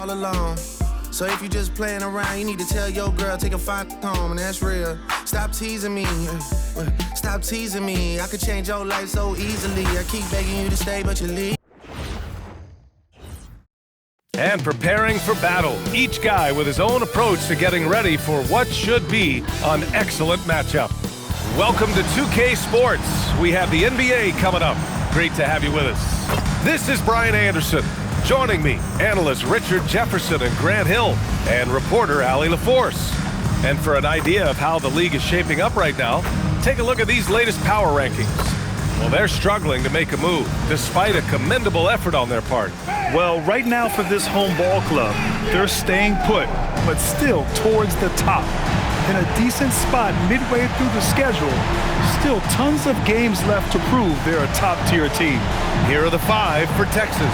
all alone. So if you just playing around, you need to tell your girl, take a fine home, and that's real. Stop teasing me, stop teasing me. I could change your life so easily. I keep begging you to stay, but you leave. And preparing for battle, each guy with his own approach to getting ready for what should be an excellent matchup. Welcome to 2K Sports. We have the NBA coming up. Great to have you with us. This is Brian Anderson. Joining me, analysts Richard Jefferson and Grant Hill, and reporter Allie LaForce. And for an idea of how the league is shaping up right now, take a look at these latest power rankings. Well, they're struggling to make a move, despite a commendable effort on their part. Well, right now for this home ball club, they're staying put, but still towards the top. In a decent spot midway through the schedule, still tons of games left to prove they're a top-tier team. Here are the 5 for Texas.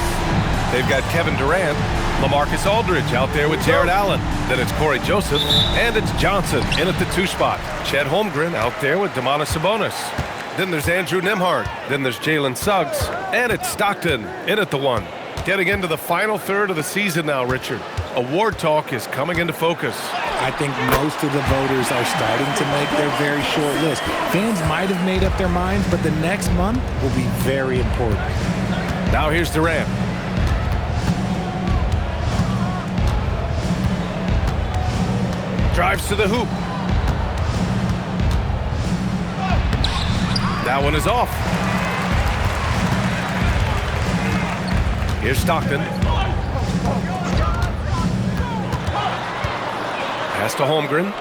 They've got Kevin Durant, LaMarcus Aldridge out there with Jared Allen. Then it's Corey Joseph, and it's Johnson in at the 2 spot. Chet Holmgren out there with Domantas Sabonis. Then there's Andrew Nembhard. Then there's Jalen Suggs, and it's Stockton in at the 1. Getting into the final third of the season now, Richard. Award talk is coming into focus. I think most of the voters are starting to make their very short list. Fans might have made up their minds, but the next month will be very important. Now here's Durant. Drives to the hoop. That one is off. Here's Stockton. Pass to Holmgren.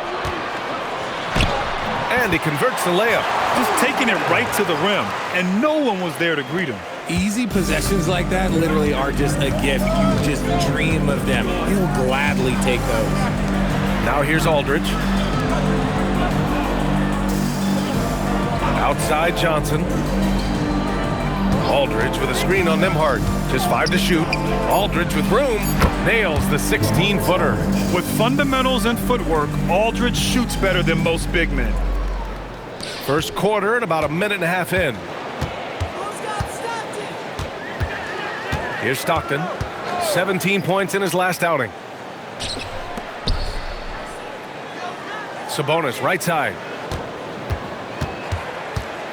And he converts the layup. Just taking it right to the rim, and no one was there to greet him. Easy possessions like that literally are just a gift. You just dream of them. You'll gladly take those. Now here's Aldridge. Outside Johnson. Aldridge with a screen on Nembhard. Just 5 to shoot. Aldridge with room. Nails the 16-footer. With fundamentals and footwork, Aldridge shoots better than most big men. First quarter and about a minute and a half in. Here's Stockton. 17 points in his last outing. Sabonis right side.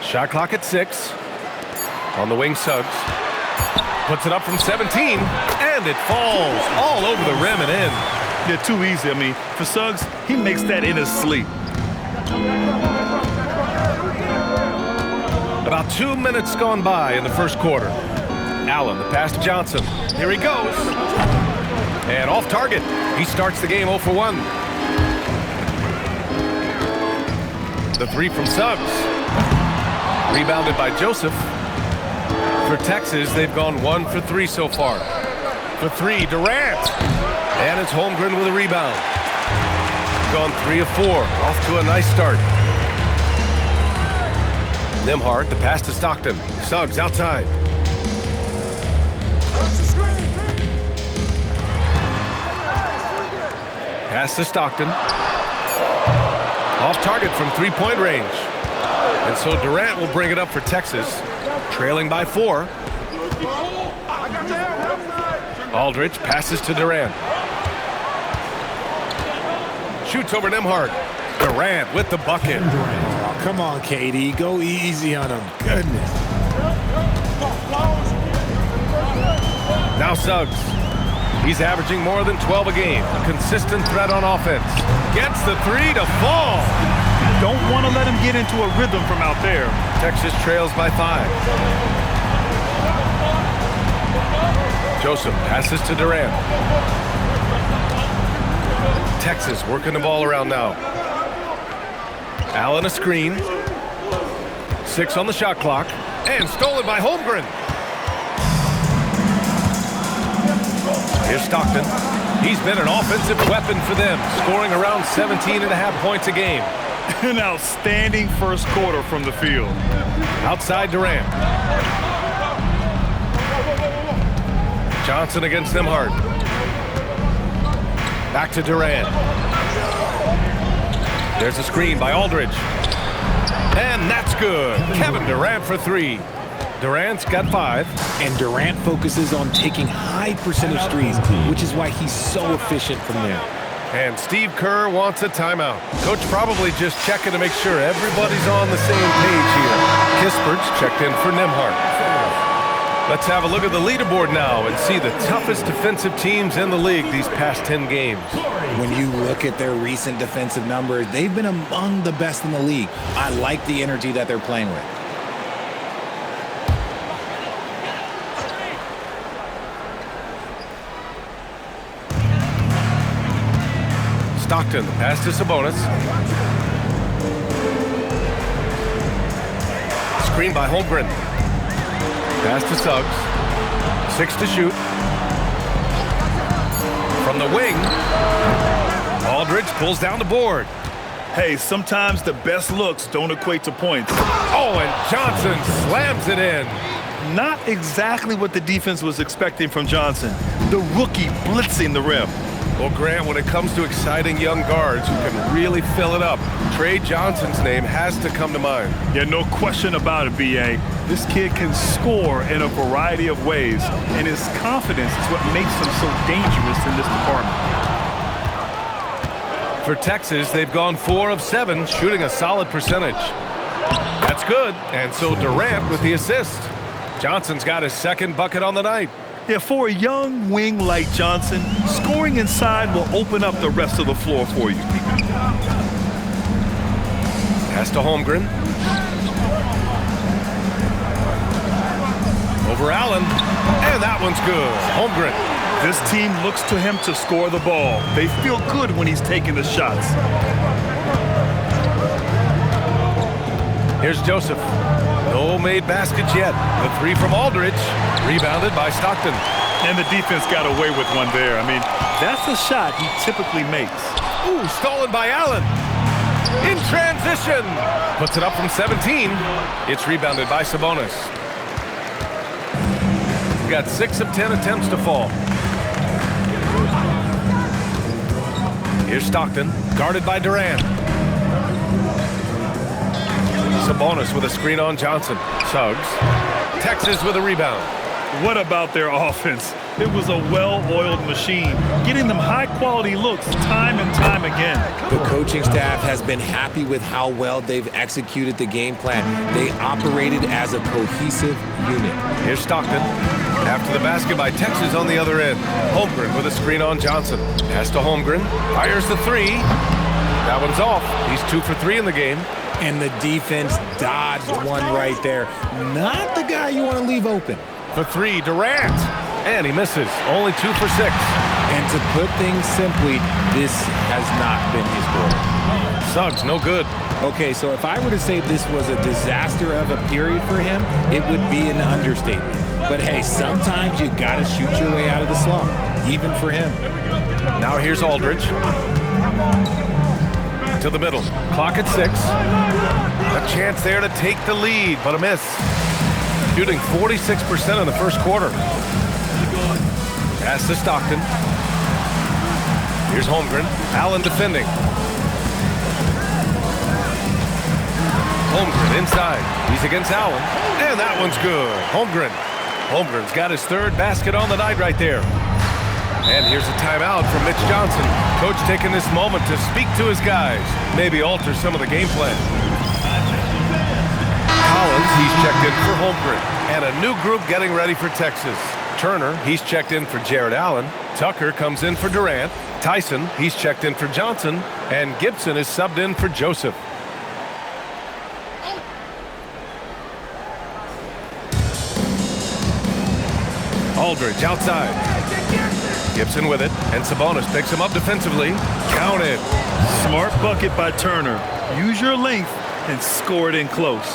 Shot clock at 6. On the wing, Suggs. Puts it up from 17, and it falls all over the rim and in. Yeah, too easy. I mean, for Suggs, he makes that in his sleep. About 2 minutes gone by in the first quarter. Allen, the pass to Johnson. Here he goes. And off target. He starts the game 0 for 1. The 3 from Suggs. Rebounded by Joseph. For Texas, they've gone 1 for 3 so far. For 3, Durant. And it's Holmgren with a rebound. Gone 3 of 4. Off to a nice start. Nembhard, the pass to Stockton. Suggs outside. Pass to Stockton. Off target from 3-point range. And so Durant will bring it up for Texas, trailing by 4. Aldridge passes to Durant. Shoots over Nembhard. Durant with the bucket. Oh, come on, KD. Go easy on him. Goodness. Now Suggs. He's averaging more than 12 a game. A consistent threat on offense. Gets the 3 to fall. Don't want to let him get into a rhythm from out there. Texas trails by 5. Joseph passes to Durant. Texas working the ball around now. Allen a screen. 6 on the shot clock. And stolen by Holmgren. Here's Stockton. He's been an offensive weapon for them, scoring around 17.5 points a game. An outstanding first quarter from the field. Outside Durant. Johnson against Nembhard. Back to Durant. There's a screen by Aldridge. And that's good. Kevin Durant for 3. Durant's got 5. And Durant focuses on taking high percentage threes, which is why he's so efficient from there. And Steve Kerr wants a timeout. Coach probably just checking to make sure everybody's on the same page here. Kispert's checked in for Nembhard. Let's have a look at the leaderboard now and see the toughest defensive teams in the league these past 10 games. When you look at their recent defensive numbers, they've been among the best in the league. I like the energy that they're playing with. Stockton, pass to Sabonis. Screen by Holmgren. Pass to Suggs. 6 to shoot. From the wing, Aldridge pulls down the board. Hey, sometimes the best looks don't equate to points. Oh, and Johnson slams it in. Not exactly what the defense was expecting from Johnson. The rookie blitzing the rim. Well, Grant, when it comes to exciting young guards who can really fill it up, Trey Johnson's name has to come to mind. Yeah, no question about it, B.A. This kid can score in a variety of ways, and his confidence is what makes him so dangerous in this department. For Texas, they've gone 4 of 7, shooting a solid percentage. That's good, and so Durant with the assist. Johnson's got his second bucket on the night. Yeah, for a young wing like Johnson, scoring inside will open up the rest of the floor for you. Pass to Holmgren. Over Allen, and that one's good. Holmgren. This team looks to him to score the ball. They feel good when he's taking the shots. Here's Joseph. No made baskets yet. The 3 from Aldridge. Rebounded by Stockton. And the defense got away with one there. I mean, that's a shot he typically makes. Ooh, stolen by Allen. In transition. Puts it up from 17. It's rebounded by Sabonis. He's got 6 of 10 attempts to fall. Here's Stockton, guarded by Durant. Sabonis with a screen on Johnson. Suggs. Texas with a rebound. What about their offense? It was a well-oiled machine, getting them high-quality looks time and time again. The coaching staff has been happy with how well they've executed the game plan. They operated as a cohesive unit. Here's Stockton. After the basket by Texas on the other end. Holmgren with a screen on Johnson. Pass to Holmgren. Fires the 3. That one's off. He's 2 for 3 in the game. And the defense dodged one right there. Not the guy you want to leave open. For 3, Durant. And he misses. Only 2 for 6. And to put things simply, this has not been his quarter. Suggs, no good. Okay, so if I were to say this was a disaster of a period for him, it would be an understatement. But hey, sometimes you gotta shoot your way out of the slump, even for him. Now here's Aldridge. To the middle. Clock at 6. A chance there to take the lead, but a miss. Shooting 46% in the first quarter. Pass to Stockton. Here's Holmgren. Allen defending. Holmgren inside. He's against Allen. And that one's good. Holmgren's got his 3rd basket on the night right there. And here's a timeout from Mitch Johnson. Coach taking this moment to speak to his guys. Maybe alter some of the game plan. Collins, he's checked in for Holmgren. And a new group getting ready for Texas. Turner, he's checked in for Jared Allen. Tucker comes in for Durant. Tyson, he's checked in for Johnson. And Gibson is subbed in for Joseph. Aldridge outside. Gibson with it, and Sabonis picks him up defensively. Counted. Smart bucket by Turner. Use your length and score it in close.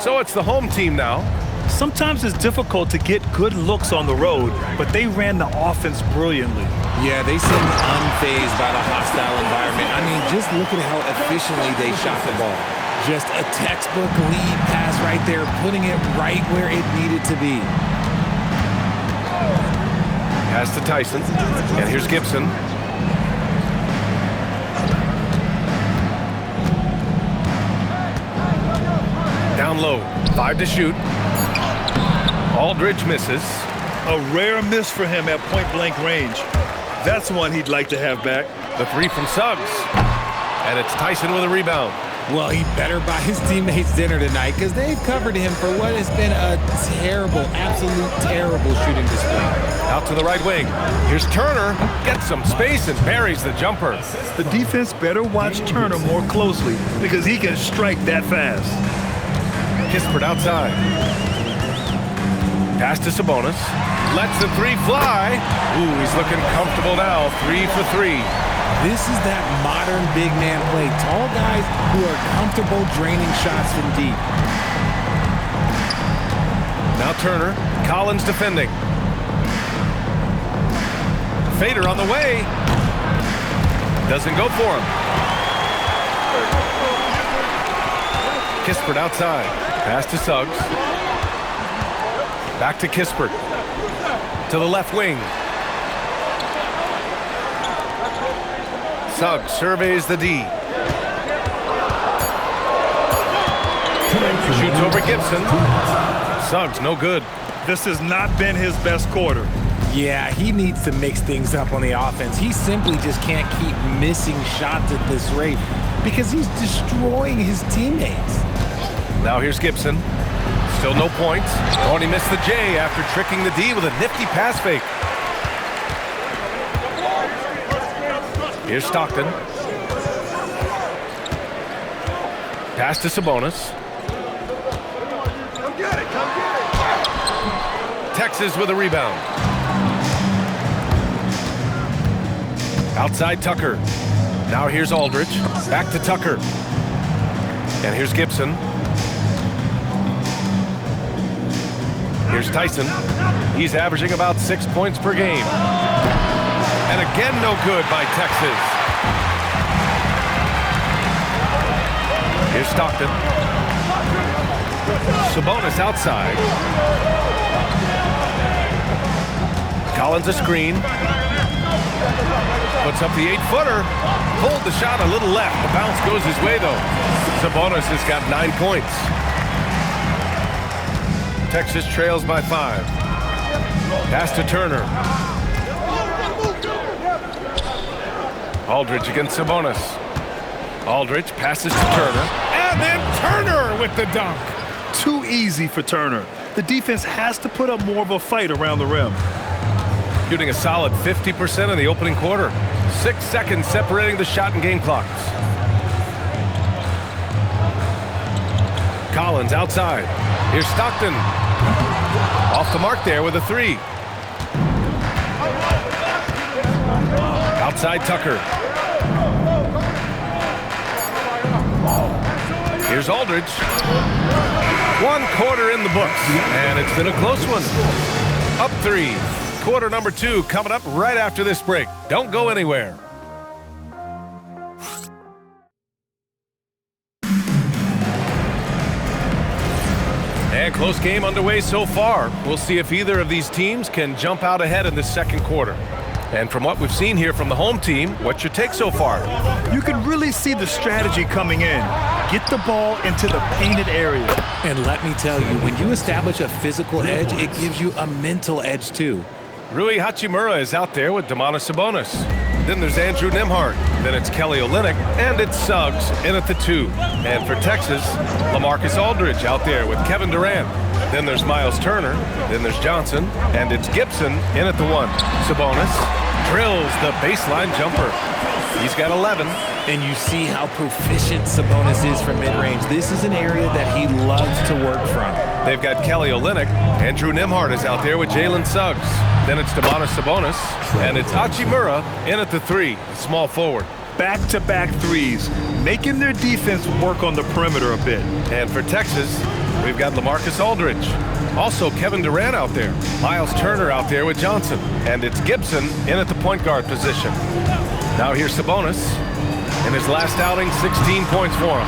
So it's the home team now. Sometimes it's difficult to get good looks on the road, but they ran the offense brilliantly. Yeah, they seemed unfazed by the hostile environment. I mean, just look at how efficiently they shot the ball. Just a textbook lead pass right there, putting it right where it needed to be. Pass to Tyson, and here's Gibson. Down down low. 5 to shoot. Aldridge misses. A rare miss for him at point-blank range. That's one he'd like to have back. The 3 from Suggs. And it's Tyson with a rebound. Well, he better buy his teammates dinner tonight because they've covered him for what has been a terrible, absolute terrible shooting display. Out to the right wing. Here's Turner. Gets some space and buries the jumper. The defense better watch Turner more closely because he can strike that fast. Kispert outside. Pass to Sabonis. Lets the 3 fly. Ooh, he's looking comfortable now. 3 for 3. This is that modern big man play. Tall guys who are comfortable draining shots from deep. Now Turner. Collins defending. Fader on the way. Doesn't go for him. Kispert outside. Pass to Suggs. Back to Kispert. To the left wing. Suggs surveys the D. Shoots over Gibson. Suggs, no good. This has not been his best quarter. Yeah, he needs to mix things up on the offense. He simply just can't keep missing shots at this rate because he's destroying his teammates. Now here's Gibson. Still no points. Oh, and he missed the J after tricking the D with a nifty pass fake. Here's Stockton. Pass to Sabonis. Come get it, come get it. Texas with a rebound. Outside Tucker. Now here's Aldridge. Back to Tucker. And here's Gibson. Here's Tyson. He's averaging about 6 points per game. And again, no good by Texas. Here's Stockton. Sabonis outside. Collins a screen. Puts up the 8-footer. Pulled the shot a little left. The bounce goes his way, though. Sabonis has got 9 points. Texas trails by 5. Pass to Turner. Aldridge against Sabonis. Aldridge passes to Turner. And then Turner with the dunk. Too easy for Turner. The defense has to put up more of a fight around the rim. Shooting a solid 50% in the opening quarter. 6 seconds separating the shot and game clocks. Collins outside. Here's Stockton. Off the mark there with a 3. Outside Tucker. Here's Aldridge. 1 quarter in the books, and it's been a close one. Up 3. Quarter number 2 coming up right after this break. Don't go anywhere. And close game underway so far. We'll see if either of these teams can jump out ahead in the second quarter. And from what we've seen here from the home team, what's your take so far? You can really see the strategy coming in. Get the ball into the painted area. And let me tell you, when you establish a physical edge, it gives you a mental edge too. Rui Hachimura is out there with Domantas Sabonis. Then there's Andrew Nembhard. Then it's Kelly Olynyk. And it's Suggs in at the 2. And for Texas, LaMarcus Aldridge out there with Kevin Durant. Then there's Miles Turner. Then there's Johnson. And it's Gibson in at the 1. Sabonis drills the baseline jumper. He's got 11. And you see how proficient Sabonis is from mid-range. This is an area that he loves to work from. They've got Kelly Olynyk. Andrew Nembhard is out there with Jalen Suggs. Then it's Domantas Sabonis. And it's Hachimura in at the 3, small forward. Back-to-back threes, making their defense work on the perimeter a bit. And for Texas, we've got LaMarcus Aldridge. Also Kevin Durant out there. Miles Turner out there with Johnson. And it's Gibson in at the point guard position. Now here's Sabonis. In his last outing, 16 points for him.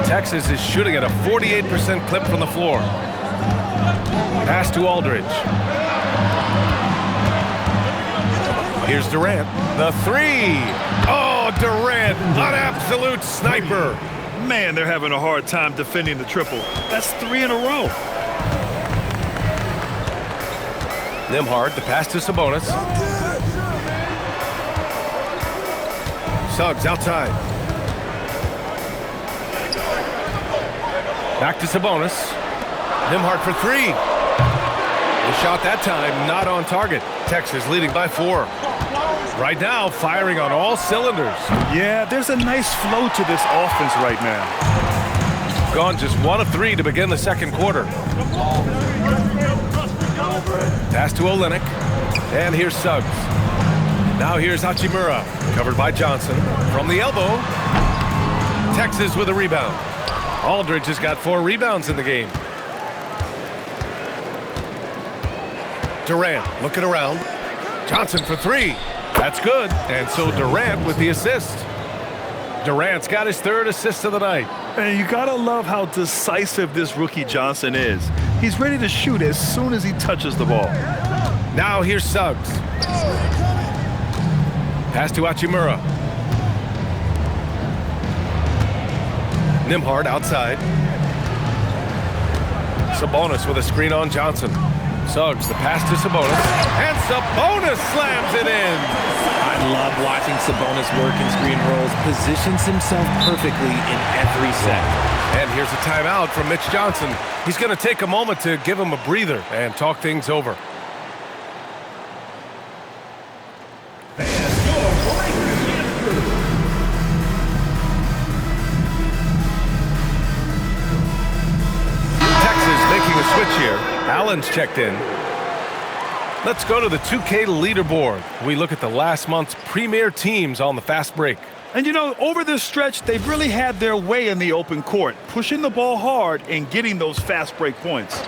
Texas is shooting at a 48% clip from the floor. Pass to Aldridge. Here's Durant. The 3. Oh, Durant, an absolute sniper. Man, they're having a hard time defending the triple. That's 3 in a row. Nembhard, the pass to Sabonis. Suggs outside. Back to Sabonis. Nembhard for 3. The shot that time not on target. Texas leading by 4. Right now, firing on all cylinders. Yeah, there's a nice flow to this offense right now. Gone just 1 of 3 to begin the second quarter. Pass to Olynyk. And here's Suggs. Now here's Hachimura. Covered by Johnson. From the elbow. Texas with a rebound. Aldridge has got 4 rebounds in the game. Durant looking around. Johnson for 3. That's good. And so Durant with the assist. Durant's got his 3rd assist of the night. And you gotta love how decisive this rookie Johnson is. He's ready to shoot as soon as he touches the ball. Now here's Suggs. Pass to Hachimura. Nembhard outside. Sabonis with a screen on Johnson. Suggs, the pass to Sabonis. And Sabonis slams it in. I love watching Sabonis work in screen rolls. Positions himself perfectly in every set. And here's a timeout from Mitch Johnson. He's going to take a moment to give him a breather and talk things over. Texas making a switch here. Allen's checked in. Let's go to the 2K leaderboard. We look at the last month's premier teams on the fast break. And you know, over this stretch, they've really had their way in the open court, pushing the ball hard and getting those fast break points.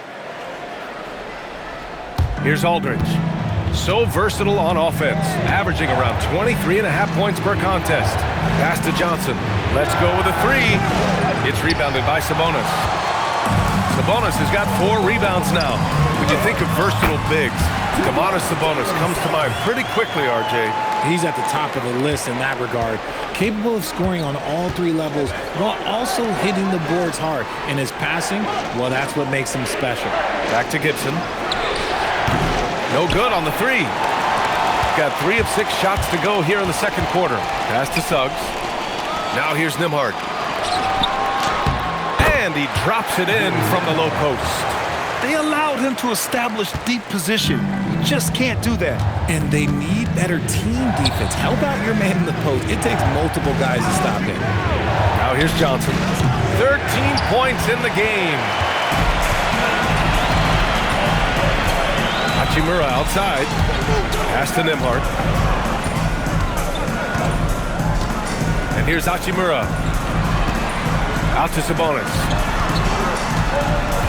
Here's Aldridge. So versatile on offense, averaging around 23.5 points per contest. Pass to Johnson. Let's go with a 3. It's rebounded by Sabonis. Sabonis has got 4 rebounds now. When you think of versatile bigs, Domantas Sabonis comes to mind pretty quickly, RJ. He's at the top of the list in that regard. Capable of scoring on all 3 levels while also hitting the boards hard. And his passing, well, that's what makes him special. Back to Gibson. No good on the 3. Got 3 of 6 shots to go here in the second quarter. Pass to Suggs. Now here's Nembhard. And he drops it in from the low post. They allowed him to establish deep position. You just can't do that. And they need better team defense. Help out your man in the post. It takes multiple guys to stop him. Now here's Johnson. 13 points in the game. Hachimura outside. Pass to Nembhard. And here's Hachimura. Out to Sabonis.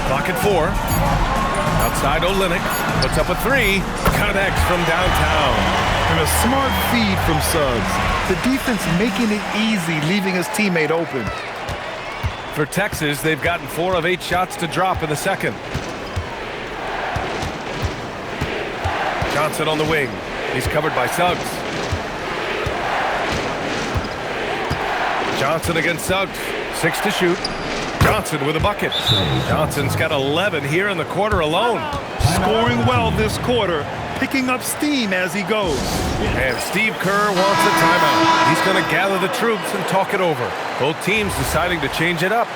Clock at 4. Outside Olynyk. Puts up a 3. Connects from downtown. And a smart feed from Suggs. The defense making it easy, leaving his teammate open. For Texas, they've gotten 4 of 8 shots to drop in the second. Johnson on the wing. He's covered by Suggs. Johnson against Suggs. 6 to shoot. Johnson with a bucket. Johnson's got 11 here in the quarter alone. Scoring well this quarter, picking up steam as he goes. And Steve Kerr wants a timeout. He's going to gather the troops and talk it over. Both teams deciding to change it up.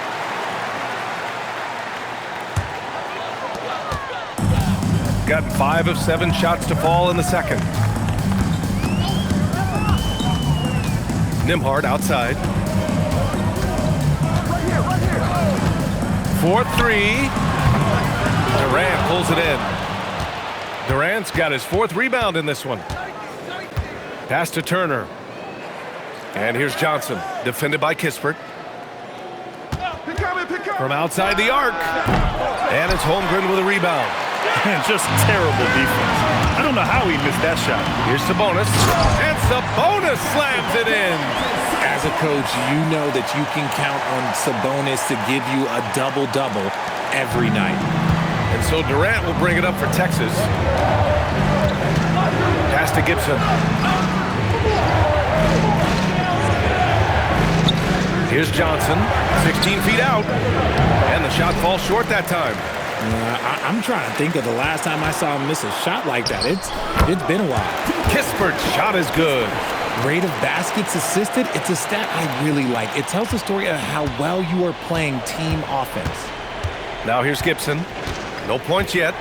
Got 5 of 7 shots to fall in the second. Nembhard outside. 4-3. Durant pulls it in. Durant's got his 4th rebound in this one. Pass to Turner. And here's Johnson, defended by Kispert. From outside the arc. And it's Holmgren with a rebound. And just terrible defense. I don't know how he missed that shot. Here's Sabonis. And Sabonis slams it in. As a coach, you know that you can count on Sabonis to give you a double-double every night. And so Durant will bring it up for Texas. Pass to Gibson. Here's Johnson, 16 feet out. And the shot falls short that time. I'm trying to think of the last time I saw him miss a shot like that. It's been a while. Kispert's shot is good. Rate of baskets assisted, it's a stat I really like. It tells the story of how well you are playing team offense. Now here's Gibson. No points yet.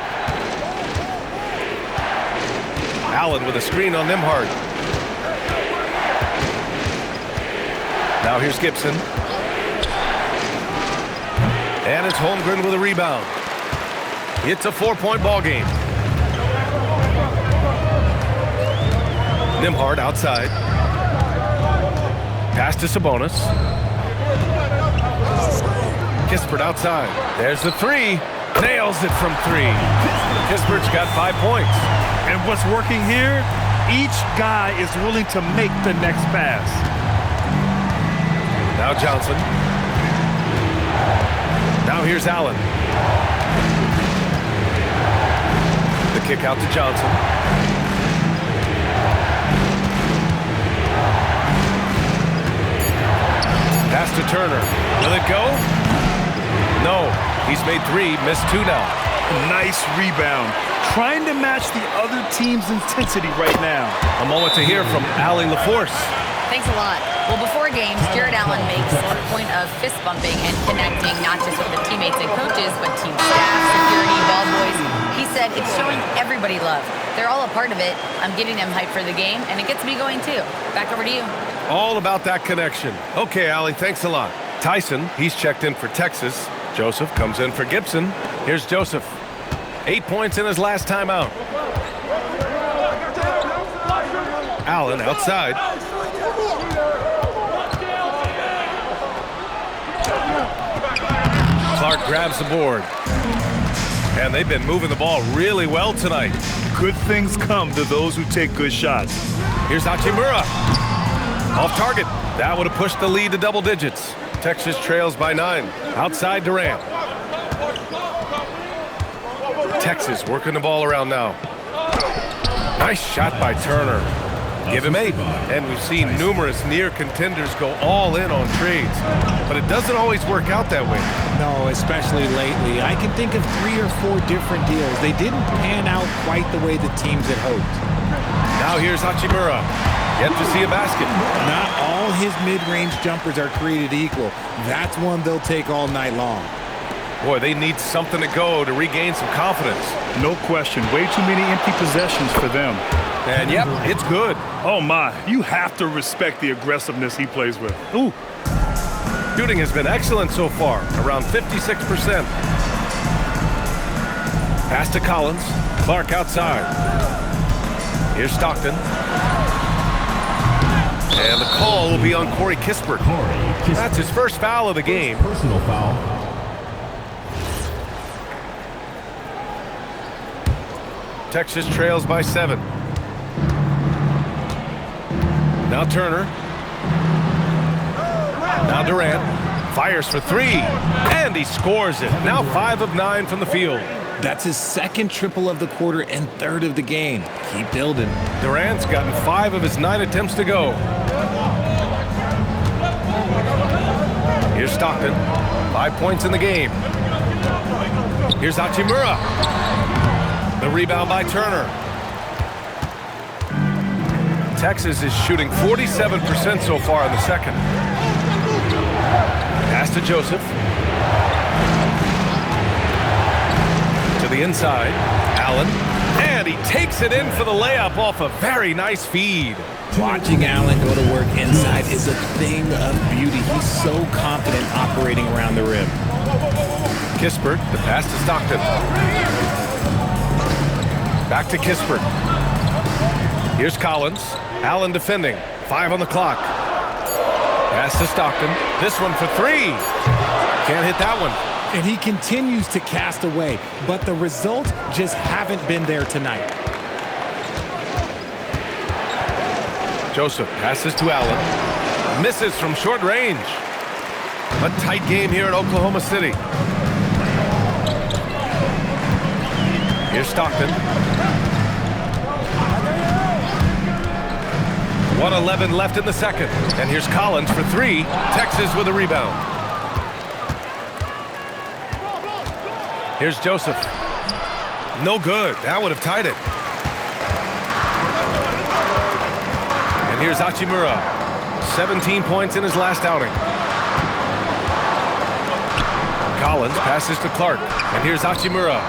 Allen with a screen on Nembhard. Now here's Gibson. And it's Holmgren with a rebound. It's a 4-point ball game. Nembhard outside. Pass to Sabonis. Kispert outside. There's the three. Nails it from three. Kispert's got 5 points. And what's working here? Each guy is willing to make the next pass. Now Johnson. Now here's Allen. The kick out to Johnson. Pass to Turner. Will it go? No. He's made 3, missed 2 now. Nice rebound. Trying to match the other team's intensity right now. A moment to hear from Allie LaForce. Thanks a lot. Well, before games, Jared Allen makes a point of fist bumping and connecting not just with the teammates and coaches, but team staff, security, ball boys. He said it's showing everybody love. They're all a part of it. I'm getting them hyped for the game, and it gets me going too. Back over to you. All about that connection. Okay, Allie, thanks a lot. Tyson, he's checked in for Texas. Joseph comes in for Gibson. Here's Joseph. 8 points in his last time out. Allen outside. Clark grabs the board. And they've been moving the ball really well tonight. Good things come to those who take good shots. Here's Hachimura. Off target. That would have pushed the lead to double digits. Texas trails by 9. Outside Durant. Texas working the ball around now. Nice shot by Turner. Give him 8. And we've seen numerous near contenders go all in on trades. But it doesn't always work out that way. No, especially lately. I can think of 3 or 4 different deals. They didn't pan out quite the way the teams had hoped. Now here's Hachimura. Yet to see a basket. Not all his mid-range jumpers are created equal. That's one they'll take all night long. Boy, they need something to go to regain some confidence. No question. Way too many empty possessions for them. And yep, it's good. Oh my, you have to respect the aggressiveness he plays with. Ooh. Shooting has been excellent so far, around 56%. Pass to Collins. Clark outside. Here's Stockton. And the call will be on Corey Kispert. That's his first foul of the game. Personal foul. Texas trails by 7. Now Turner. Now Durant. Fires for 3. And he scores it. Now 5 of 9 from the field. That's his second triple of the quarter and 3rd of the game. Keep building. Durant's gotten 5 of his 9 attempts to go. Here's Stockton. 5 points in the game. Here's Hachimura. The rebound by Turner. Texas is shooting 47% so far in the second. Pass to Joseph. To the inside. Allen. And he takes it in for the layup off a very nice feed. Watching Allen go to work inside is a thing of beauty. He's so confident operating around the rim. Kispert, the pass to Stockton. Back to Kispert. Here's Collins. Allen defending. 5 on the clock. Pass to Stockton. This one for 3. Can't hit that one. And he continues to cast away, but the results just haven't been there tonight. Joseph passes to Allen. Misses from short range. A tight game here in Oklahoma City. Here's Stockton. 1:11 left in the second. And here's Collins for three. Texas with a rebound. Here's Joseph. No good. That would have tied it. And here's Hachimura. 17 points in his last outing. Collins passes to Clark. And here's Hachimura.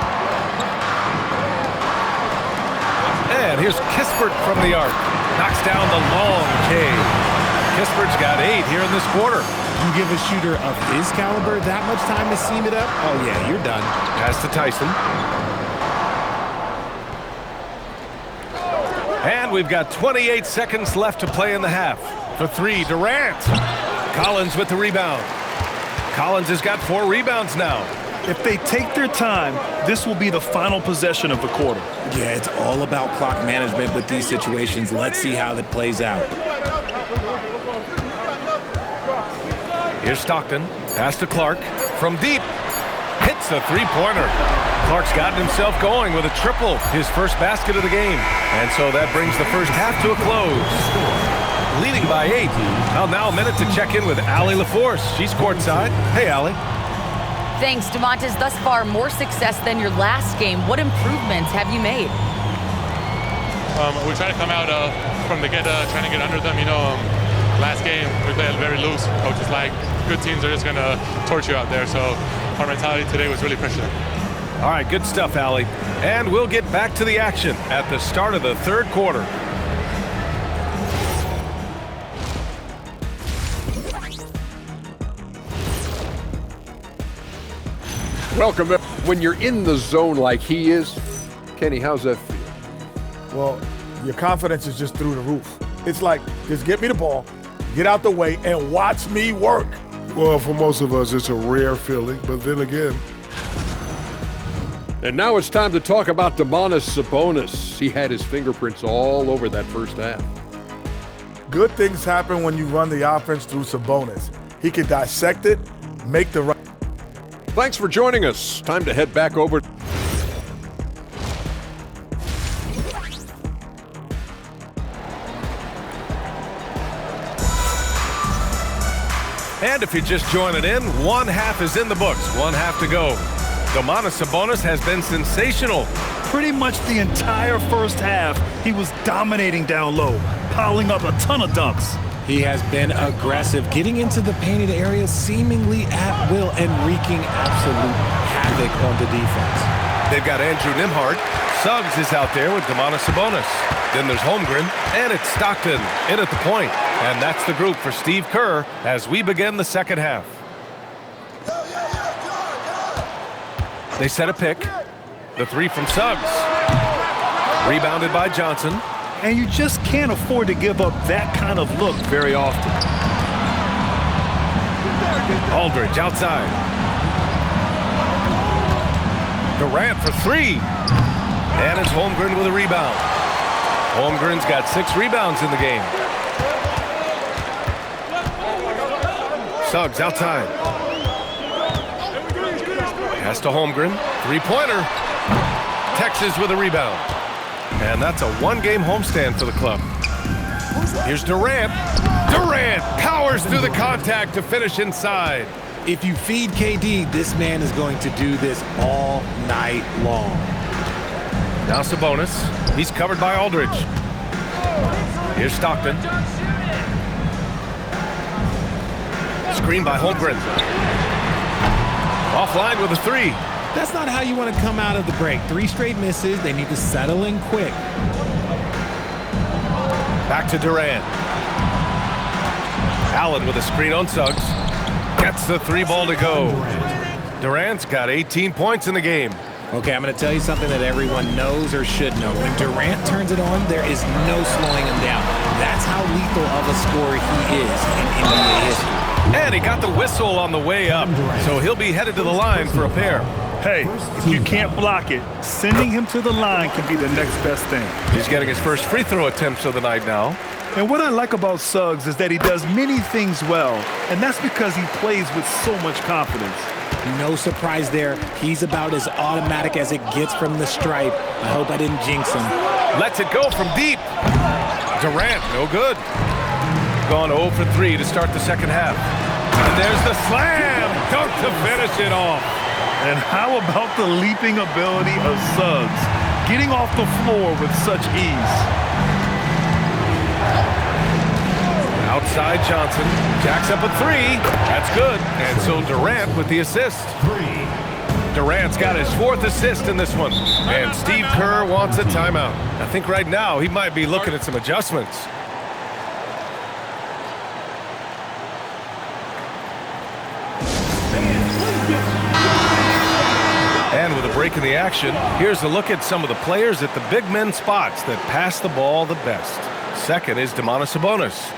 And here's Kispert from the arc. Knocks down the long K. Kispert's got 8 here in this quarter. You give a shooter of his caliber that much time to seam it up? Oh, yeah, you're done. Pass to Tyson. And we've got 28 seconds left to play in the half. For three, Durant. Collins with the rebound. Collins has got 4 rebounds now. If they take their time, this will be the final possession of the quarter. Yeah, it's all about clock management with these situations. Let's see how that plays out. Here's Stockton. Pass to Clark. From deep. Hits a three-pointer. Clark's gotten himself going with a triple. His first basket of the game. And so that brings the first half to a close. Leading by 8. Well, now a minute to check in with Allie LaForce. She's courtside. Hey, Allie. Thanks, DeMontis. Thus far, more success than your last game. What improvements have you made? We try to come out from the get, trying to get under them. Last game we played very loose. Coaches like good teams are just going to torch you out there. So our mentality today was really pressure. All right, good stuff, Allie. And we'll get back to the action at the start of the third quarter. Welcome. When you're in the zone like he is, Kenny, how's that feel? Well, your confidence is just through the roof. It's like, just get me the ball, get out the way, and watch me work. Well, for most of us, it's a rare feeling, but then again. And now it's time to talk about Domantas Sabonis. He had his fingerprints all over that first half. Good things happen when you run the offense through Sabonis. He can dissect it, make the right. Thanks for joining us. Time to head back over. And if you're just joining in, one half is in the books. One half to go. Domantas Sabonis has been sensational. Pretty much the entire first half, he was dominating down low, piling up a ton of dunks. He has been aggressive, getting into the painted area seemingly at will and wreaking absolute havoc on the defense. They've got Andrew Nembhard. Suggs is out there with Domantas Sabonis. Then there's Holmgren, and it's Stockton in at the point. And that's the group for Steve Kerr as we begin the second half. They set a pick. The three from Suggs. Rebounded by Johnson. And you just can't afford to give up that kind of look very often. Aldridge outside. Durant for three. And it's Holmgren with a rebound. Holmgren's got 6 rebounds in the game. Suggs outside. Pass to Holmgren. Three-pointer. Texas with a rebound. And that's a one-game homestand for the club. Here's Durant. Durant powers through the contact to finish inside. If you feed KD, this man is going to do this all night long. Now Sabonis. He's covered by Aldridge. Here's Stockton. Screen by Holmgren. Offline with a three. That's not how you want to come out of the break. 3 straight misses. They need to settle in quick. Back to Durant. Allen with a screen on Suggs. Gets the 3-ball to go. Durant's got 18 points in the game. Okay, I'm going to tell you something that everyone knows or should know. When Durant turns it on, there is no slowing him down. That's how lethal of a scorer he is in NBA history. And he got the whistle on the way up, so he'll be headed to the line for a pair. Hey, if you can't block it, sending him to the line can be the next best thing. He's getting his first free throw attempts of the night now. And what I like about Suggs is that he does many things well, and that's because he plays with so much confidence. No surprise there. He's about as automatic as it gets from the stripe. I hope I didn't jinx him. Lets it go from deep. Durant, no good. Gone 0 for 3 to start the second half. And there's the slam dunk to finish it off. And how about the leaping ability of Suggs, getting off the floor with such ease? Outside Johnson, jacks up a 3. That's good. And so Durant with the assist. Durant's got his 4th assist in this one. And Steve Kerr wants a timeout. I think right now he might be looking at some adjustments. And with a break in the action, here's a look at some of the players at the big men spots that pass the ball the best. Second is Domantas Sabonis.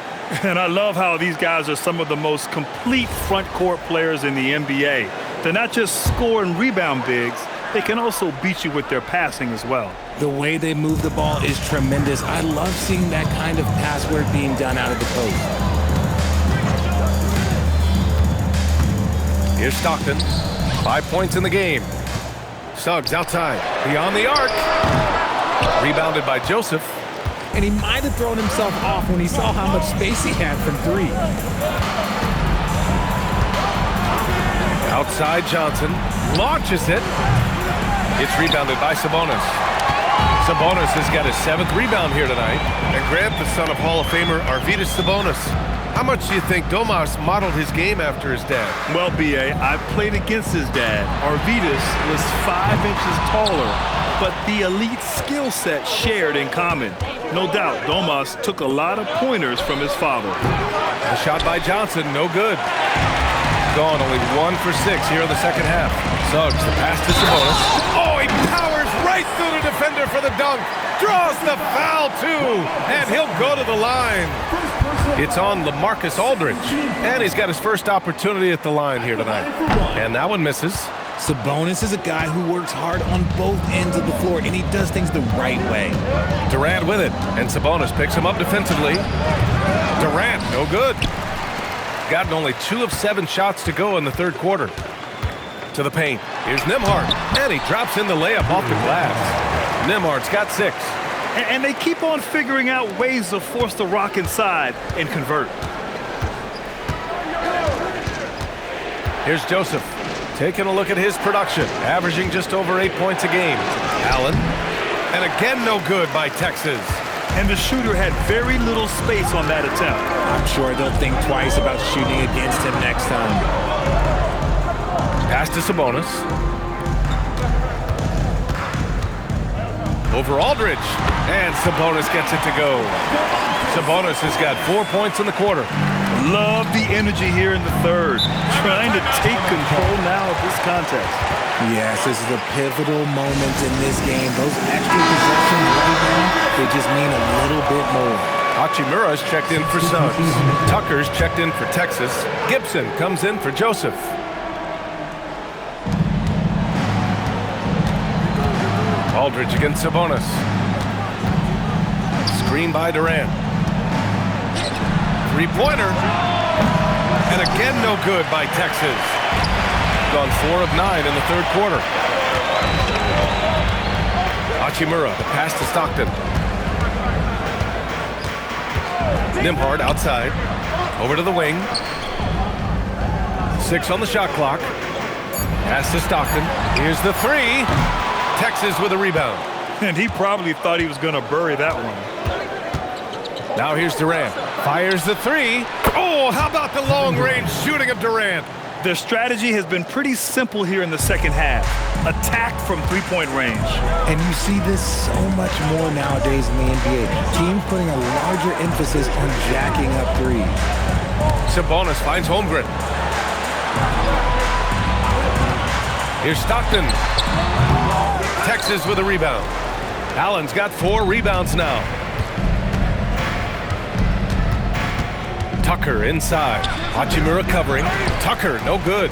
And I love how these guys are some of the most complete front court players in the NBA. They're not just score and rebound bigs, they can also beat you with their passing as well. The way they move the ball is tremendous. I love seeing that kind of pass work being done out of the post. Here's Stockton. 5 points in the game. Suggs outside, beyond the arc. Rebounded by Joseph. And he might have thrown himself off when he saw how much space he had from 3. Outside Johnson, launches it. It's rebounded by Sabonis. Sabonis has got his 7th rebound here tonight. And Grant, the son of Hall of Famer Arvydas Sabonis. How much do you think Domas modeled his game after his dad? Well, B.A., I played against his dad. Arvydas was 5 inches taller, but the elite skill set shared in common. No doubt, Domas took a lot of pointers from his father. A shot by Johnson, no good. Gone only 1 for 6 here in the second half. Suggs, the pass to Sabonis. Oh, he powers right through the defender for the dunk. Draws the foul, too, and he'll go to the line. It's on LaMarcus Aldridge, and he's got his first opportunity at the line here tonight. And that one misses. Sabonis is a guy who works hard on both ends of the floor, and he does things the right way. Durant with it, and Sabonis picks him up defensively. Durant, no good. Gotten only 2 of 7 shots to go in the third quarter. To the paint. Here's Nembhard, and he drops in the layup off the glass. Nembhard's got 6. And they keep on figuring out ways to force the rock inside and convert. Here's Joseph, taking a look at his production, averaging just over 8 points a game. Allen, and again no good by Texas. And the shooter had very little space on that attempt. I'm sure they'll think twice about shooting against him next time. Pass to Sabonis. Over Aldridge, and Sabonis gets it to go. Sabonis has got 4 points in the quarter. Love the energy here in the third. Trying to take control now of this contest. Yes, this is a pivotal moment in this game. Those extra possessions right now, they just mean a little bit more. Hachimura's checked in for Suggs. Tucker's checked in for Texas. Gibson comes in for Joseph. Aldridge against Sabonis. Screen by Durant. Three-pointer. And again no good by Texas. Gone 4 of 9 in the third quarter. Hachimura, the pass to Stockton. Nembhard outside. Over to the wing. 6 on the shot clock. Pass to Stockton. Here's the 3. Texas with a rebound. And he probably thought he was going to bury that one. Now here's Durant. Fires the 3. Oh, how about the long-range shooting of Durant? Their strategy has been pretty simple here in the second half. Attack from three-point range. And you see this so much more nowadays in the NBA. Teams putting a larger emphasis on jacking up threes. Sabonis finds Holmgren. Here's Stockton. Texas with a rebound. Allen's got 4 rebounds now. Tucker inside. Hachimura covering. Tucker, no good.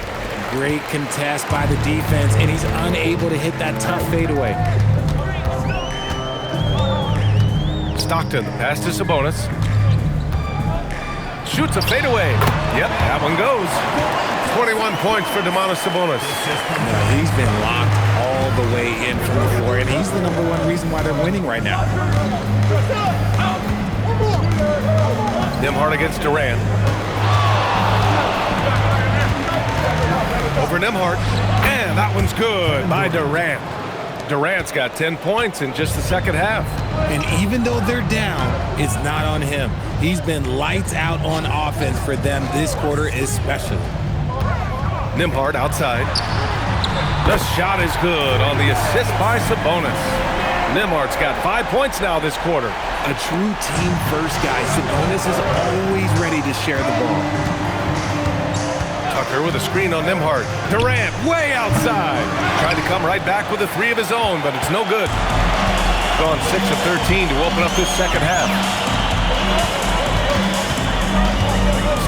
Great contest by the defense, and he's unable to hit that tough fadeaway. Stockton, the pass to Sabonis. Shoots a fadeaway. Yep, that one goes. 21 points for Domantas Sabonis. He's been locked all the way in from the floor, and he's the #1 reason why they're winning right now. Nembhard against Durant. Over Nembhard. And that one's good by Durant. Durant's got 10 points in just the second half. And even though they're down, it's not on him. He's been lights out on offense for them this quarter especially. Nembhard outside. The shot is good on the assist by Sabonis. Nembhard's got 5 points now this quarter. A true team-first guy. Sabonis is always ready to share the ball. Tucker with a screen on Nembhard. Durant way outside. Tried to come right back with a three of his own, but it's no good. Gone 6 of 13 to open up this second half.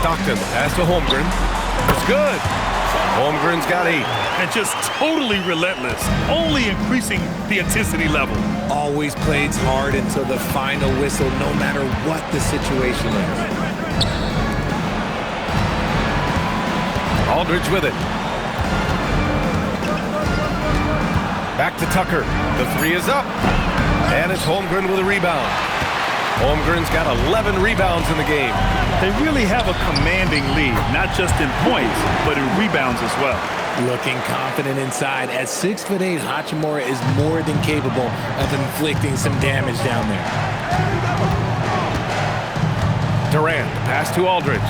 Stockton pass to Holmgren. It's good. Holmgren's got 8. And just totally relentless, only increasing the intensity level. Always plays hard until the final whistle, no matter what the situation is. Aldridge with it. Back to Tucker. The three is up. And it's Holmgren with a rebound. Holmgren's got 11 rebounds in the game. They really have a commanding lead, not just in points, but in rebounds as well. Looking confident inside. At 6'8", Hachimura is more than capable of inflicting some damage down there. Durant, pass to Aldridge.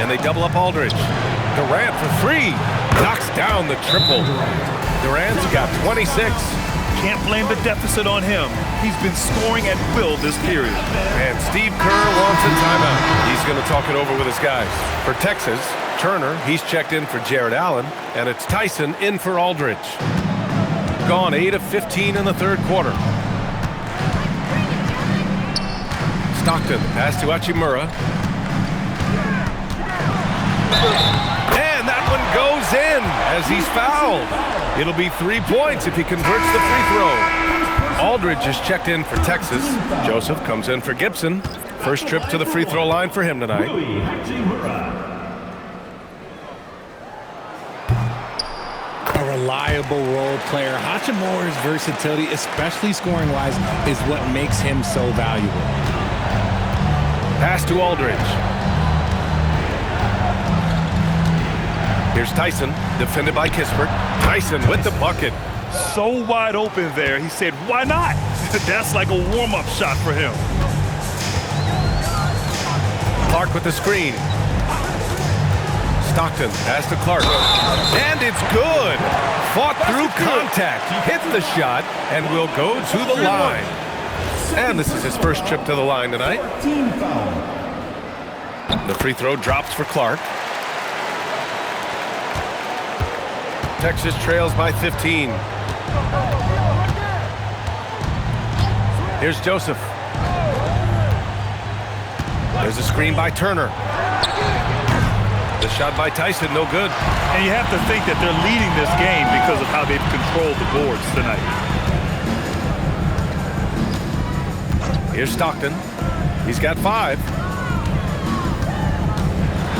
And they double up Aldridge. Durant for 3. Knocks down the triple. Durant's got 26. Can't blame the deficit on him. He's been scoring at will this period. And Steve Kerr wants a timeout. He's going to talk it over with his guys. For Texas, Turner, he's checked in for Jared Allen. And it's Tyson in for Aldridge. Gone 8 of 15 in the third quarter. Stockton, pass to Hachimura. And that one goes in as he's fouled. It'll be 3 points if he converts the free throw. Aldridge is checked in for Texas. Joseph comes in for Gibson. First trip to the free throw line for him tonight. A reliable role player. Hachimura's versatility, especially scoring-wise, is what makes him so valuable. Pass to Aldridge. Here's Tyson, defended by Kispert. Tyson with the bucket. So wide open there, he said, why not? That's like a warm-up shot for him. Clark with the screen. Stockton, pass to Clark. And it's good. Fought through contact. He hit the shot and will go to the line. And this is his first trip to the line tonight. The free throw drops for Clark. Texas trails by 15. Here's Joseph. There's a screen by Turner. The shot by Tyson, no good. And you have to think that they're leading this game because of how they've controlled the boards tonight. Here's Stockton. He's got 5.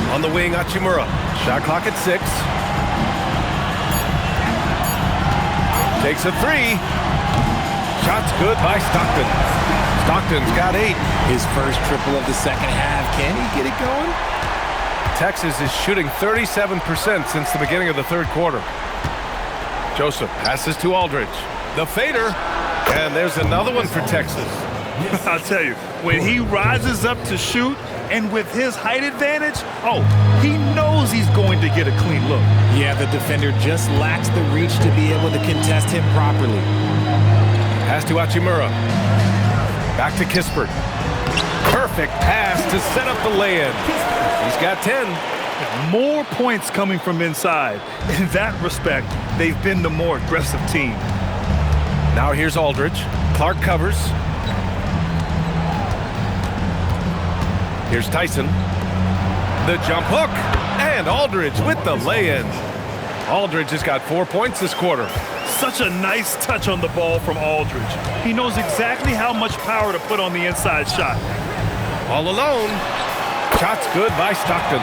On the wing, Hachimura. Shot clock at 6. Takes a 3. Shot's good by Stockton. Stockton's got 8. His first triple of the second half. Can he get it going? Texas is shooting 37% since the beginning of the third quarter. Joseph passes to Aldridge. The fader. And there's another one for Texas. I'll tell you, when he rises up to shoot, and with his height advantage, he knows he's going to get a clean look. Yeah, the defender just lacks the reach to be able to contest him properly. Pass to Hachimura. Back to Kispert. Perfect pass to set up the lay-in. He's got 10. More points coming from inside. In that respect, they've been the more aggressive team. Now here's Aldridge. Clark covers. Here's Tyson. The jump hook. And Aldridge with the lay-in. Aldridge has got 4 points this quarter. Such a nice touch on the ball from Aldridge. He knows exactly how much power to put on the inside shot. All alone. Shot's good by Stockton.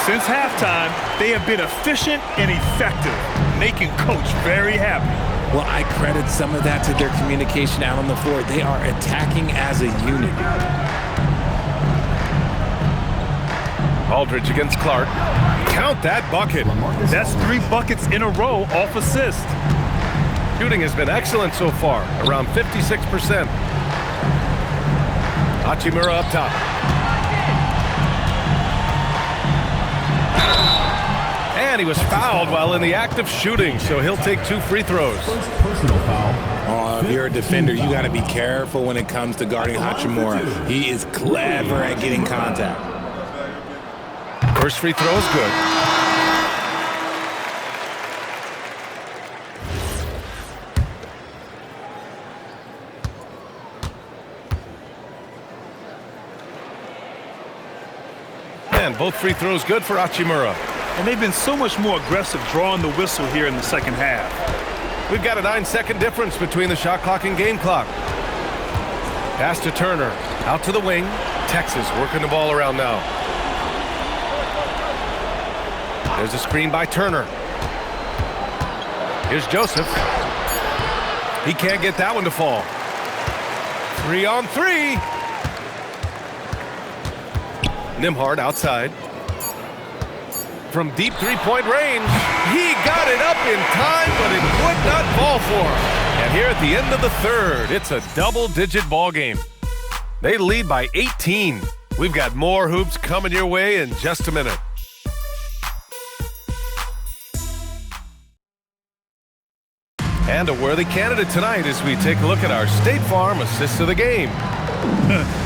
Since halftime, they have been efficient and effective, making Coach very happy. Well, I credit some of that to their communication out on the floor. They are attacking as a unit. Aldridge against Clark. Count that bucket. That's 3 buckets in a row off assist. Shooting has been excellent so far, around 56%. Hachimura up top. And he was fouled while in the act of shooting, so he'll take 2 free throws. Personal foul. Oh, if you're a defender, you got to be careful when it comes to guarding Hachimura. He is clever at getting contact. First free throw is good. And both free throws good for Hachimura. And they've been so much more aggressive drawing the whistle here in the second half. We've got a 9-second difference between the shot clock and game clock. Pass to Turner. Out to the wing. Texas working the ball around now. There's a screen by Turner. Here's Joseph. He can't get that one to fall. 3-on-3. Nembhard outside. From deep three-point range. He got it up in time, but it would not fall for him. And here at the end of the third, it's a double-digit ball game. They lead by 18. We've got more hoops coming your way in just a minute. And a worthy candidate tonight as we take a look at our State Farm assist of the game.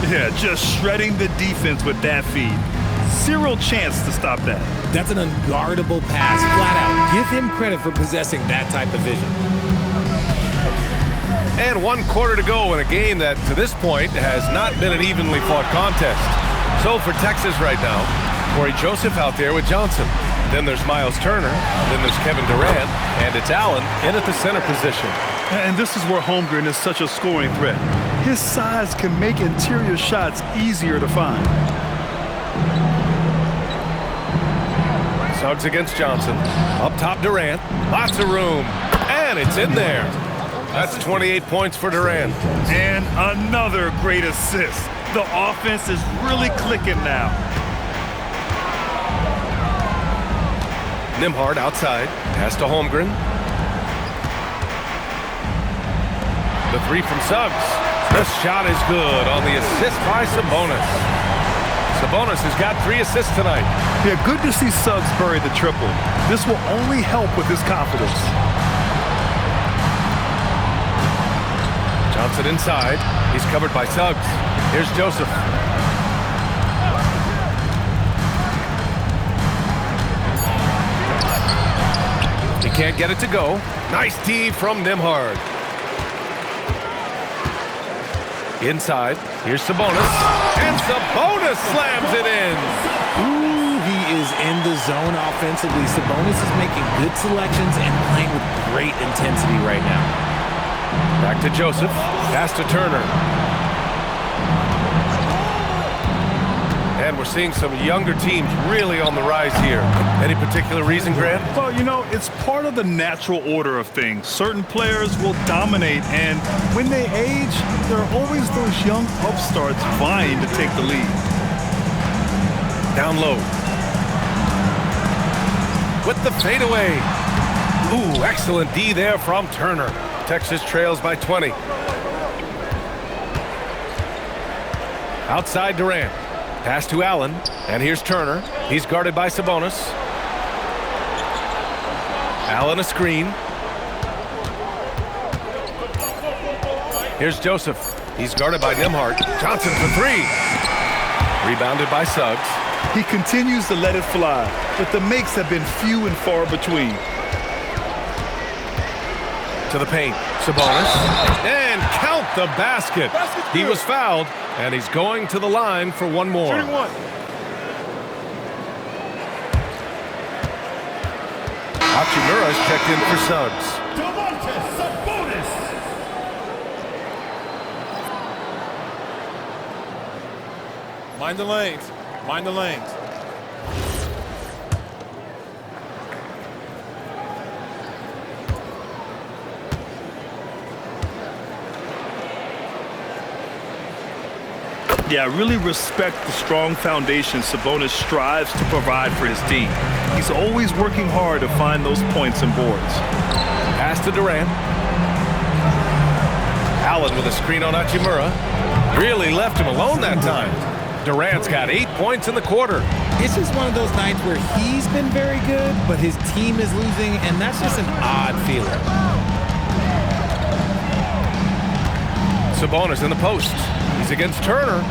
Yeah, just shredding the defense with that feed. Zero chance to stop that. That's an unguardable pass, flat out. Give him credit for possessing that type of vision. And 1 quarter to go in a game that, to this point, has not been an evenly fought contest. So for Texas right now, Corey Joseph out there with Johnson. Then there's Miles Turner. Then there's Kevin Durant. And it's Allen in at the center position. And this is where Holmgren is such a scoring threat. His size can make interior shots easier to find. Suggs against Johnson. Up top, Durant. Lots of room. And it's in there. That's 28 points for Durant. And another great assist. The offense is really clicking now. Nembhard outside. Pass to Holmgren. The 3 from Suggs. The shot is good on the assist by Sabonis. Sabonis has got 3 assists tonight. Yeah, good to see Suggs bury the triple. This will only help with his confidence. Johnson inside. He's covered by Suggs. Here's Joseph. He can't get it to go. Nice D from Nembhard. Inside. Here's Sabonis. And Sabonis slams it in. Ooh, he is in the zone offensively. Sabonis is making good selections and playing with great intensity right now. Back to Joseph. Pass to Turner. And we're seeing some younger teams really on the rise here. Any particular reason, Grant? Well, you know, it's part of the natural order of things. Certain players will dominate, and when they age, there are always those young upstarts vying to take the lead. Down low. With the fadeaway. Ooh, excellent D there from Turner. Texas trails by 20. Outside Durant. Pass to Allen. And here's Turner. He's guarded by Sabonis. Allen a screen. Here's Joseph. He's guarded by Nembhard. Johnson for 3. Rebounded by Suggs. He continues to let it fly, but the makes have been few and far between. To the paint. Sabonis. And count the basket. He was fouled, and he's going to the line for one more. Shooting one. Hachimura's checked in for Suggs. Mind the lanes. Mind the lanes. Yeah, I really respect the strong foundation Sabonis strives to provide for his team. He's always working hard to find those points and boards. Pass to Durant. Allen with a screen on Hachimura. Really left him alone that time. Durant's got 8 points in the quarter. It's just one of those nights where he's been very good, but his team is losing, and that's just an odd feeling. Sabonis in the post. He's against Turner.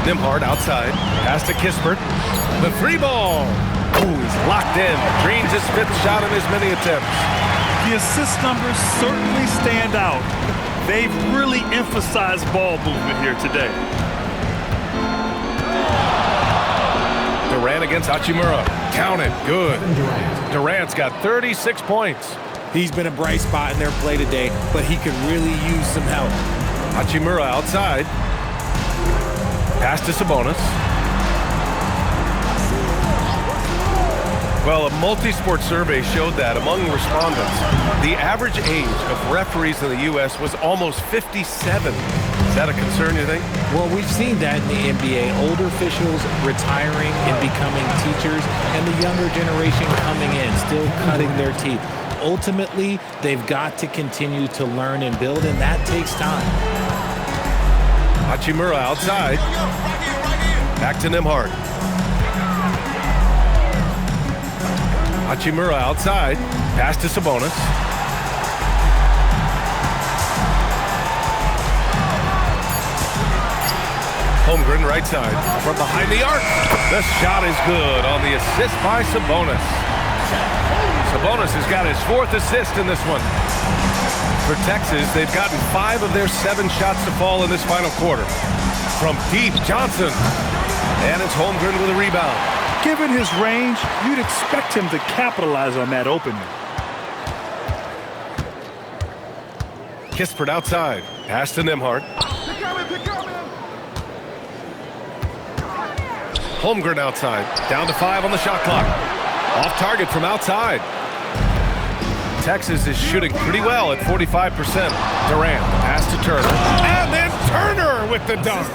Nembhard outside. Pass to Kispert. The 3-ball. Oh, he's locked in. Drains his 5th shot in as many attempts. The assist numbers certainly stand out. They've really emphasized ball movement here today. Durant against Hachimura. Counted. Good. Durant's got 36 points. He's been a bright spot in their play today, but he could really use some help. Hachimura outside. Pass to Sabonis. Well, a multi-sport survey showed that among respondents, the average age of referees in the U.S. was almost 57. Is that a concern, you think? Well, we've seen that in the NBA. Older officials retiring and becoming teachers, and the younger generation coming in, still cutting their teeth. Ultimately, they've got to continue to learn and build, and that takes time. Hachimura outside. Back to Nembhard. Hachimura outside. Pass to Sabonis. Holmgren right side. From behind the arc. The shot is good on the assist by Sabonis. Sabonis has got his 4th assist in this one. For Texas, they've gotten 5 of their 7 shots to fall in this final quarter. From deep, Johnson. And it's Holmgren with a rebound. Given his range, you'd expect him to capitalize on that opening. Kispert outside. Pass to Nembhard. Holmgren outside. Down to 5 on the shot clock. Off target from outside. Texas is shooting pretty well at 45%. Durant, pass to Turner. And then Turner with the dunk.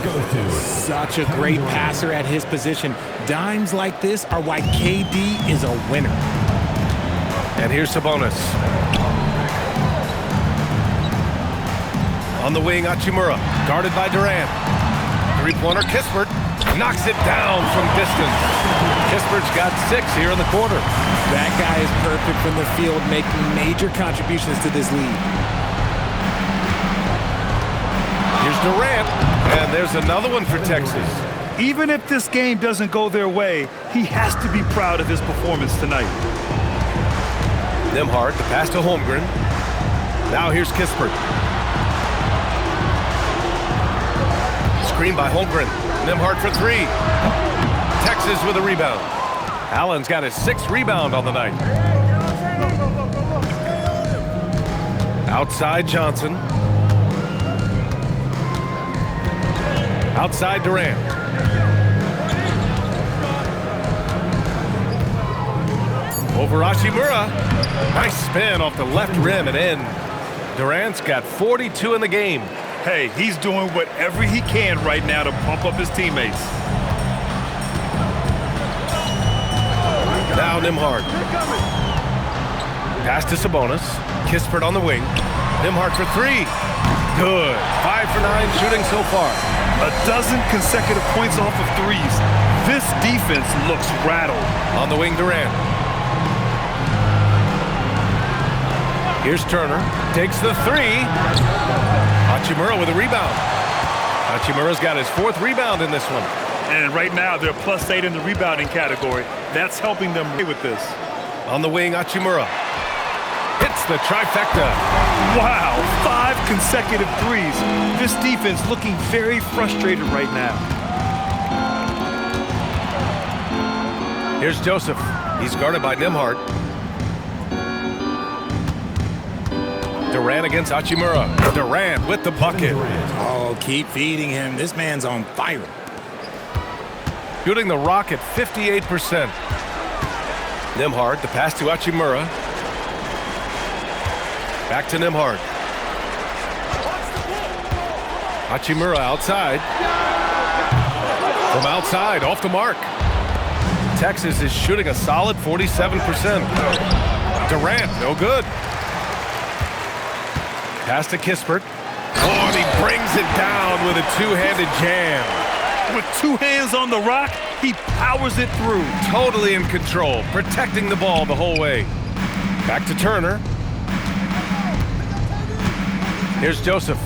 Such a great passer at his position. Dimes like this are why KD is a winner. And here's Sabonis. On the wing, Hachimura, guarded by Durant. 3-pointer, Kispert. Knocks it down from distance. Kispert's got 6 here in the quarter. That guy is perfect from the field, making major contributions to this lead. Here's Durant, and there's another one for Texas. Even if this game doesn't go their way, he has to be proud of his performance tonight. Nembhard, the pass to Holmgren. Now here's Kispert. Screen by Holmgren. Nembhard for 3. Texas with a rebound. Allen's got his 6th rebound on the night. Outside Johnson. Outside Durant. Over Hachimura. Nice spin off the left rim and in. Durant's got 42 in the game. Hey, he's doing whatever he can right now to pump up his teammates. Now Nembhard. Pass to Sabonis. Kispert on the wing. Nembhard for 3. Good. 5 for 9 shooting so far. A dozen consecutive points off of threes. This defense looks rattled. On the wing, Durant. Here's Turner. Takes the 3. Hachimura with a rebound. Hachimura's got his 4th rebound in this one. And right now, they're +8 in the rebounding category. That's helping them with this. On the wing, Hachimura. Hits the trifecta. Wow, 5 consecutive threes. This defense looking very frustrated right now. Here's Joseph. He's guarded by Nembhard. Durant against Hachimura. Durant with the bucket. Oh, keep feeding him. This man's on fire. Shooting the rock at 58%. Nembhard, the pass to Hachimura. Back to Nembhard. Hachimura outside. From outside, off the mark. Texas is shooting a solid 47%. Durant, no good. Pass to Kispert. Oh, and he brings it down with a two-handed jam. With two hands on the rock, he powers it through. Totally in control, protecting the ball the whole way. Back to Turner. Here's Joseph.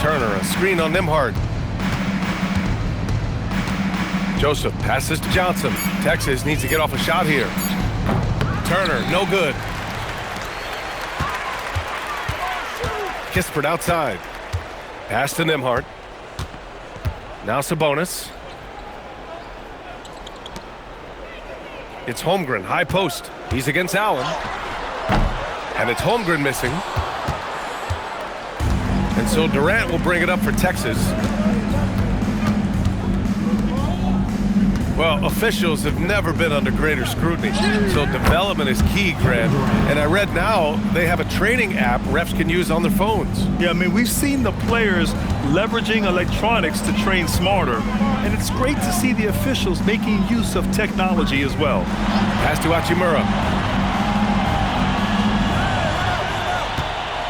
Turner, a screen on Nembhard. Joseph passes to Johnson. Texas needs to get off a shot here. Turner, no good. Kispert outside. Pass to Nembhard. Now Sabonis. It's Holmgren, high post. He's against Allen. And it's Holmgren missing. And so Durant will bring it up for Texas. Well, officials have never been under greater scrutiny, so development is key, Grant. And I read now they have a training app refs can use on their phones. Yeah, I mean, we've seen the players leveraging electronics to train smarter, and it's great to see the officials making use of technology as well. Pass to Hachimura.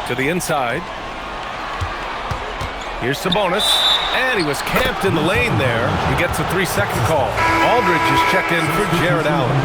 To the inside. Here's Sabonis, and he was camped in the lane there. He gets a 3-second call. Aldridge is checked in for Jared Allen.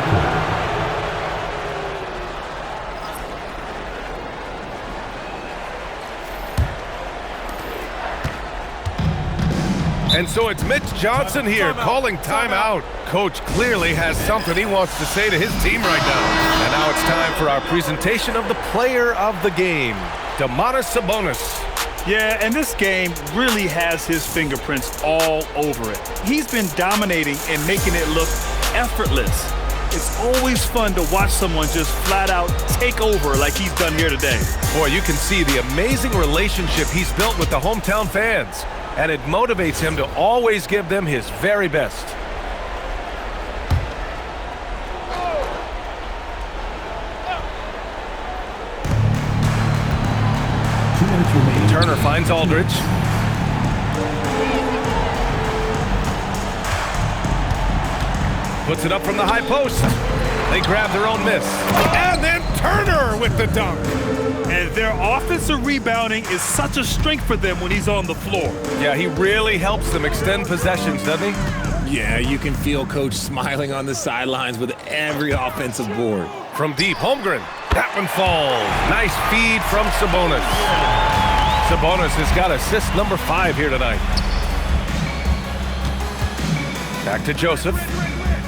And so it's Mitch Johnson here calling timeout. Coach clearly has something he wants to say to his team right now. And now it's time for our presentation of the player of the game, Domantas Sabonis. Yeah, and this game really has his fingerprints all over it. He's been dominating and making it look effortless. It's always fun to watch someone just flat out take over like he's done here today. Boy, you can see the amazing relationship he's built with the hometown fans, and it motivates him to always give them his very best. Turner finds Aldridge. Puts it up from the high post. They grab their own miss. And then Turner with the dunk. And their offensive rebounding is such a strength for them when he's on the floor. Yeah, he really helps them extend possessions, doesn't he? Yeah, you can feel Coach smiling on the sidelines with every offensive board. From deep, Holmgren. That one falls. Nice feed from Sabonis. Sabonis has got assist number 5 here tonight. Back to Joseph.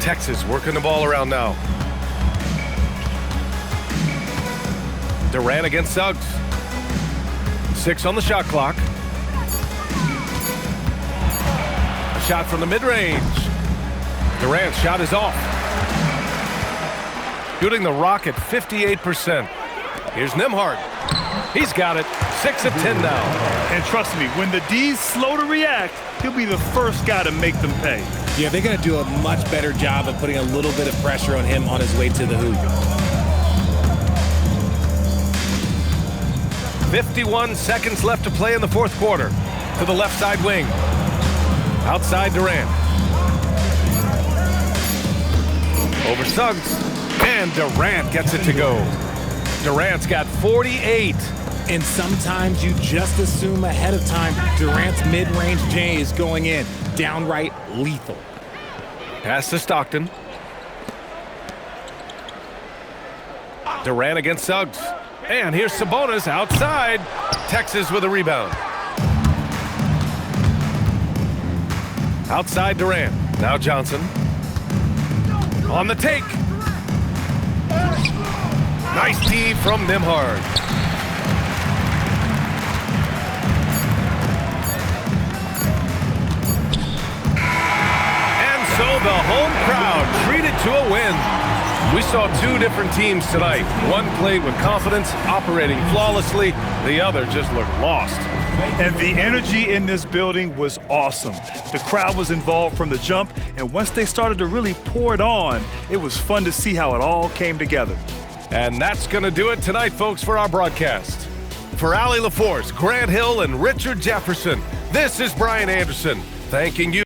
Texas working the ball around now. Durant against Suggs. 6 on the shot clock. A shot from the mid-range. Durant's shot is off. Shooting the Rock at 58%. Here's Nembhard. He's got it. 6 of 10 now. And trust me, when the D's slow to react, he'll be the first guy to make them pay. Yeah, they're going to do a much better job of putting a little bit of pressure on him on his way to the hoop. 51 seconds left to play in the fourth quarter. To the left side wing. Outside Durant. Over Suggs. And Durant gets it to go. Durant's got 48. And sometimes you just assume ahead of time Durant's mid-range J is going in. Downright lethal. Pass to Stockton. Durant against Suggs. And here's Sabonis outside. Texas with a rebound. Outside Durant. Now Johnson. On the take. Nice D from Nembhard. And so the home crowd treated to a win. We saw 2 different teams tonight. One played with confidence, operating flawlessly. The other just looked lost. And the energy in this building was awesome. The crowd was involved from the jump, and once they started to really pour it on, it was fun to see how it all came together. And that's going to do it tonight, folks, for our broadcast. For Allie LaForce, Grant Hill, and Richard Jefferson, this is Brian Anderson, thanking you